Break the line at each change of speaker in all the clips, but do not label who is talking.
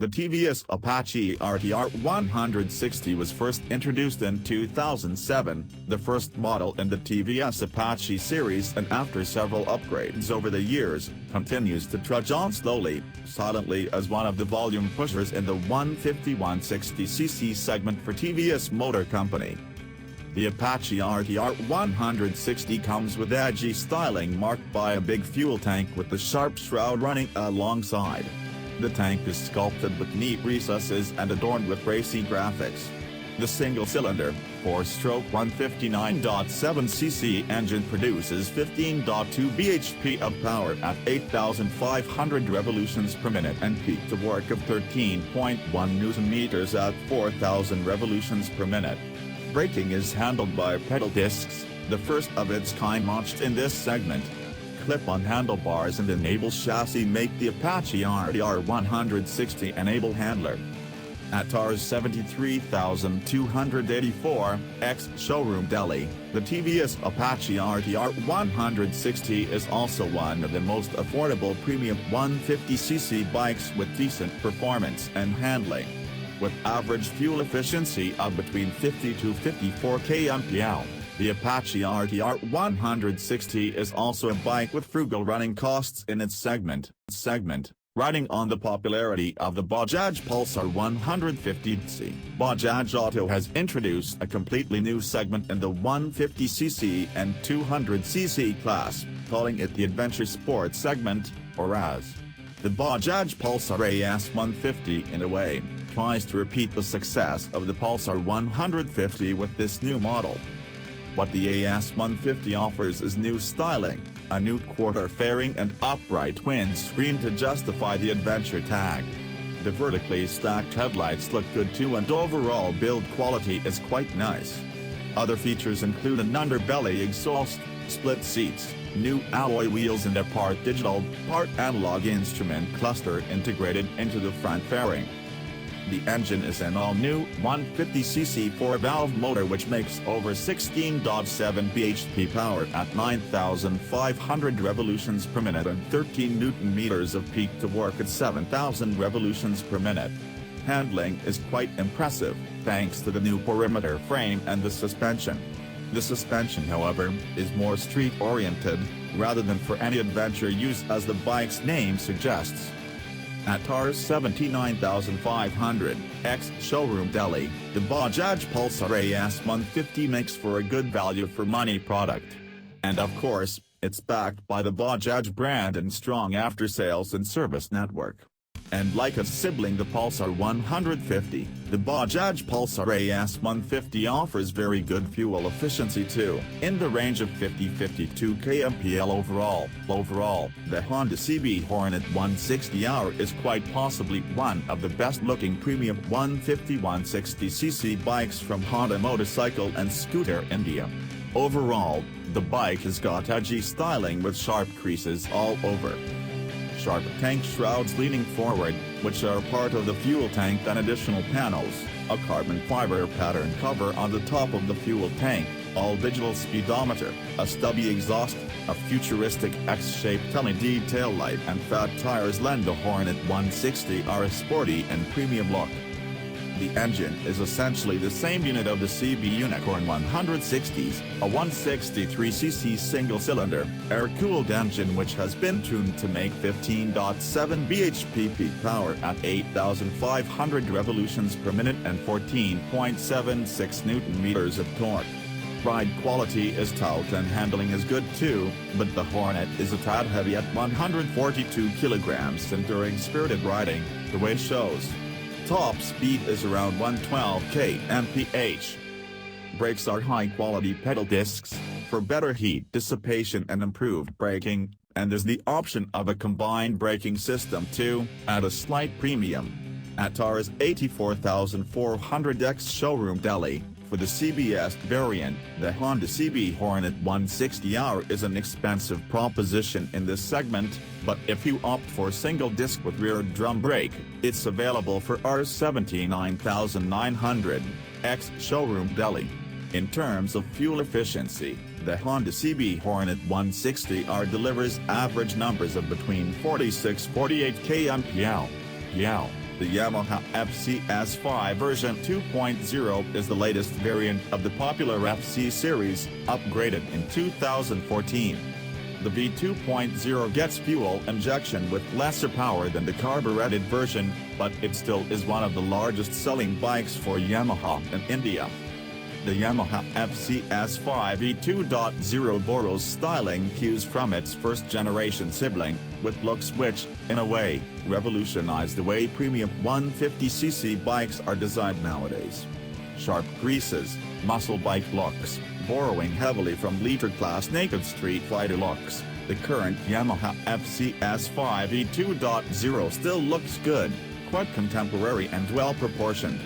The TVS Apache RTR 160 was first introduced in 2007, the first model in the TVS Apache series, and after several upgrades over the years, continues to trudge on slowly, silently as one of the volume pushers in the 150-160cc segment for TVS Motor Company. The Apache RTR 160 comes with edgy styling marked by a big fuel tank with the sharp shroud running alongside. The tank is sculpted with neat recesses and adorned with racy graphics. The single-cylinder, 4-stroke 159.7cc engine produces 15.2 bhp of power at 8,500 revolutions per minute and peak to work of 13.1 Nm at 4,000 revolutions per minute. Braking is handled by pedal discs, the first of its kind launched in this segment. Clip-on handlebars and enable chassis make the Apache RTR 160 an able handler. At Tars 73,284, ex-showroom Delhi, the TVS Apache RTR 160 is also one of the most affordable premium 150cc bikes with decent performance and handling. With average fuel efficiency of between 50 to 54 kmpl. The Apache RTR 160 is also a bike with frugal running costs in its segment, riding on the popularity of the Bajaj Pulsar 150cc. Bajaj Auto has introduced a completely new segment in the 150cc and 200cc class, calling it the Adventure Sport segment, or AS. The Bajaj Pulsar AS 150 in a way, tries to repeat the success of the Pulsar 150 with this new model. What the AS 150 offers is new styling, a new quarter fairing and upright windscreen to justify the adventure tag. The vertically stacked headlights look good too, and overall build quality is quite nice. Other features include an underbelly exhaust, split seats, new alloy wheels and a part digital, part analog instrument cluster integrated into the front fairing. The engine is an all-new 150cc 4-valve motor which makes over 16.7 bhp power at 9,500 revolutions per minute and 13 Nm of peak to work at 7,000 revolutions per minute. Handling is quite impressive, thanks to the new perimeter frame and the suspension. The suspension, however, is more street-oriented, rather than for any adventure use as the bike's name suggests. At Tars 79,500, ex-showroom Delhi, the Bajaj Pulsar AS 150 makes for a good value for money product. And of course, it's backed by the Bajaj brand and strong after-sales and service network. And like its sibling the Pulsar 150, the Bajaj Pulsar AS 150 offers very good fuel efficiency too, in the range of 50-52 kmpl overall. The Honda CB Hornet 160R is quite possibly one of the best-looking premium 150-160cc bikes from Honda Motorcycle and Scooter India. Overall, the bike has got edgy styling with sharp creases all over. Sharp tank shrouds leaning forward, which are part of the fuel tank, and additional panels, a carbon fiber pattern cover on the top of the fuel tank, all-digital speedometer, a stubby exhaust, a futuristic X-shaped LED taillight and fat tires lend the Hornet 160R a sporty and premium look. The engine is essentially the same unit of the CB Unicorn 160s, a 163cc single-cylinder, air-cooled engine which has been tuned to make 15.7 bhp peak power at 8,500 revolutions per minute and 14.76 Nm of torque. Ride quality is taut and handling is good too, but the Hornet is a tad heavy at 142 kilograms, and during spirited riding, the weight shows. Top speed is around 112 kmph. Brakes are high-quality pedal discs, for better heat dissipation and improved braking, and there's the option of a combined braking system too, at a slight premium. At Tars 84,400 ex-showroom Delhi, for the CBS variant, the Honda CB Hornet 160R is an expensive proposition in this segment, but if you opt for single disc with rear drum brake, it's available for Rs 79,900, ex-showroom Delhi. In terms of fuel efficiency, the Honda CB Hornet 160R delivers average numbers of between 46-48 kmpl. The Yamaha FZ version 2.0 is the latest variant of the popular FZ series, upgraded in 2014. The V2.0 gets fuel injection with lesser power than the carbureted version, but it still is one of the largest selling bikes for Yamaha in India. The Yamaha FZ V2.0 borrows styling cues from its first-generation sibling, with looks which, in a way, revolutionized the way premium 150cc bikes are designed nowadays. Sharp creases, muscle bike looks, borrowing heavily from liter-class naked street fighter looks, the current Yamaha FZ V2.0 still looks good, quite contemporary and well-proportioned.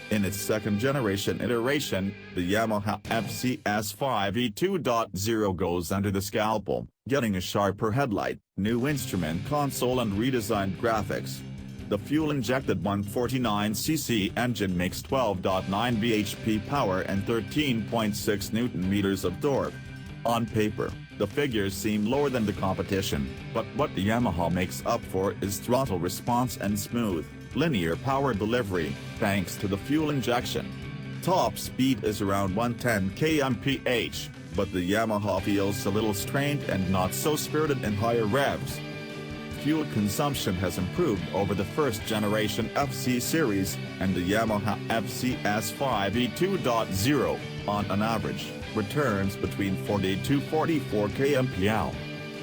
In its second-generation iteration, the Yamaha FZ V2.0 goes under the scalpel, getting a sharper headlight, new instrument console and redesigned graphics. The fuel-injected 149cc engine makes 12.9 bhp power and 13.6 Nm of torque. On paper, the figures seem lower than the competition, but what the Yamaha makes up for is throttle response and smooth, linear power delivery, thanks to the fuel injection. Top speed is around 110 kmph, but the Yamaha feels a little strained and not so spirited in higher revs. Fuel consumption has improved over the first-generation FZ series, and the Yamaha FZ V2.0, on an average, returns between 40 to 44 kmph.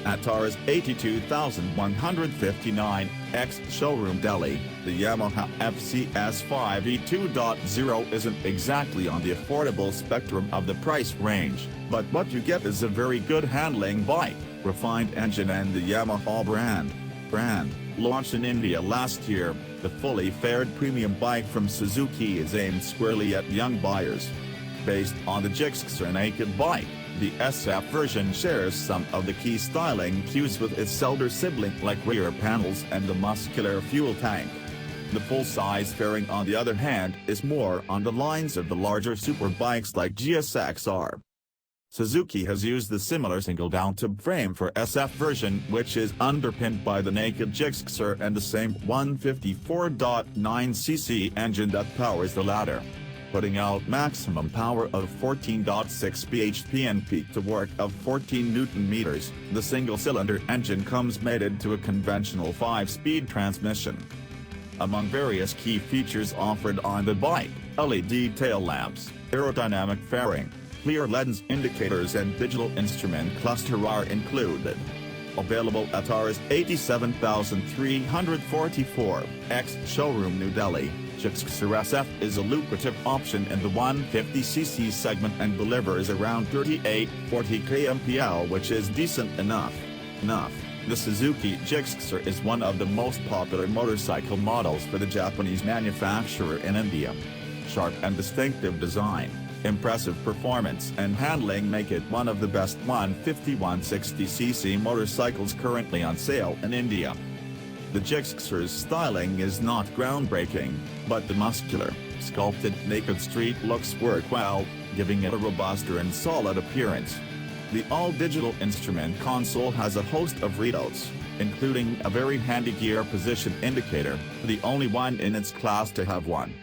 At Tars 82,159, ex-showroom Delhi, the Yamaha FZ V2.0 isn't exactly on the affordable spectrum of the price range, but what you get is a very good handling bike, refined engine and the Yamaha brand. Launched in India last year, the fully fared premium bike from Suzuki is aimed squarely at young buyers. Based on the gixxer naked bike, the SF version shares some of the key styling cues with its elder sibling like rear panels and the muscular fuel tank. The full-size fairing on the other hand is more on the lines of the larger superbikes like gixxer. Suzuki has used the similar single down-tube frame for SF version, which is underpinned by the naked gixxer and the same 154.9cc engine that powers the latter, putting out maximum power of 14.6 bhp and peak torque of 14 Nm. The single-cylinder engine comes mated to a conventional 5-speed transmission. Among various key features offered on the bike, LED tail lamps, aerodynamic fairing, clear lens indicators and digital instrument cluster are included. Available at Rs 87,344, ex-showroom New Delhi, gixxer SF is a lucrative option in the 150cc segment and delivers around 38-40 kmph, which is decent enough. The Suzuki gixxer is one of the most popular motorcycle models for the Japanese manufacturer in India. Sharp and distinctive design, impressive performance and handling make it one of the best 150-160cc motorcycles currently on sale in India. The gixxer's styling is not groundbreaking, but the muscular, sculpted naked street looks work well, giving it a robuster and solid appearance. The all-digital instrument console has a host of readouts, including a very handy gear position indicator, the only one in its class to have one.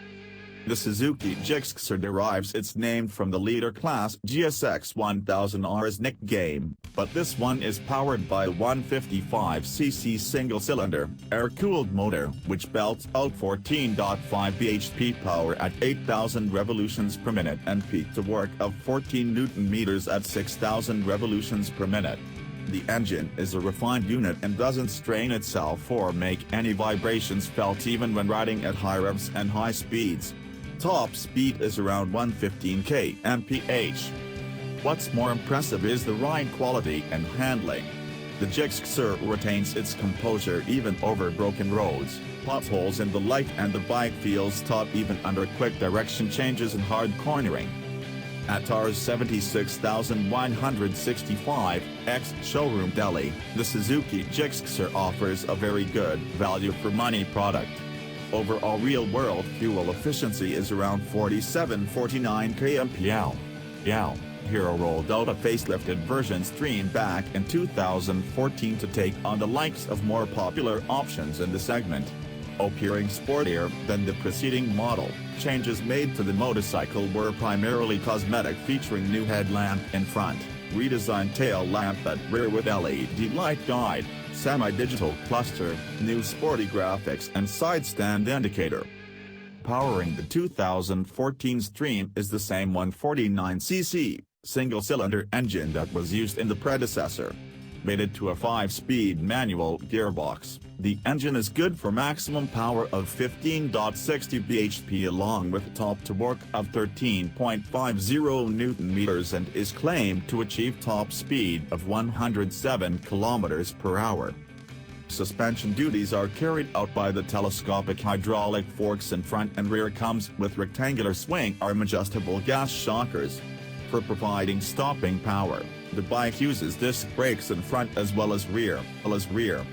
The Suzuki gixxer derives its name from the leader-class GSX 1000R's nickname, but this one is powered by a 155cc single-cylinder, air-cooled motor, which belts out 14.5 bhp power at 8,000 revolutions per minute and peak torque of 14 Nm at 6,000 revolutions per minute. The engine is a refined unit and doesn't strain itself or make any vibrations felt even when riding at high revs and high speeds. Top speed is around 115 kmph. What's more impressive is the ride quality and handling. The gixxer retains its composure even over broken roads, potholes and the like, and the bike feels taut even under quick direction changes and hard cornering. At Rs 76,165, ex-showroom Delhi, the Suzuki gixxer offers a very good value-for-money product. Overall real-world fuel efficiency is around 47-49 kmph. Hero rolled out a facelifted version xtreme back in 2014 to take on the likes of more popular options in the segment. Appearing sportier than the preceding model, changes made to the motorcycle were primarily cosmetic, featuring new headlamp in front, redesigned tail lamp at rear with LED light guide, semi-digital cluster, new sporty graphics and side stand indicator. Powering the 2014 Xtreme is the same 149cc, single-cylinder engine that was used in the predecessor. Mated to a 5-speed manual gearbox, the engine is good for maximum power of 15.60 bhp along with top torque of 13.50 Nm and is claimed to achieve top speed of 107 km per hour. Suspension duties are carried out by the telescopic hydraulic forks in front and rear. Comes with rectangular swing arm adjustable gas shockers. For providing stopping power, the bike uses disc brakes in front as well as rear.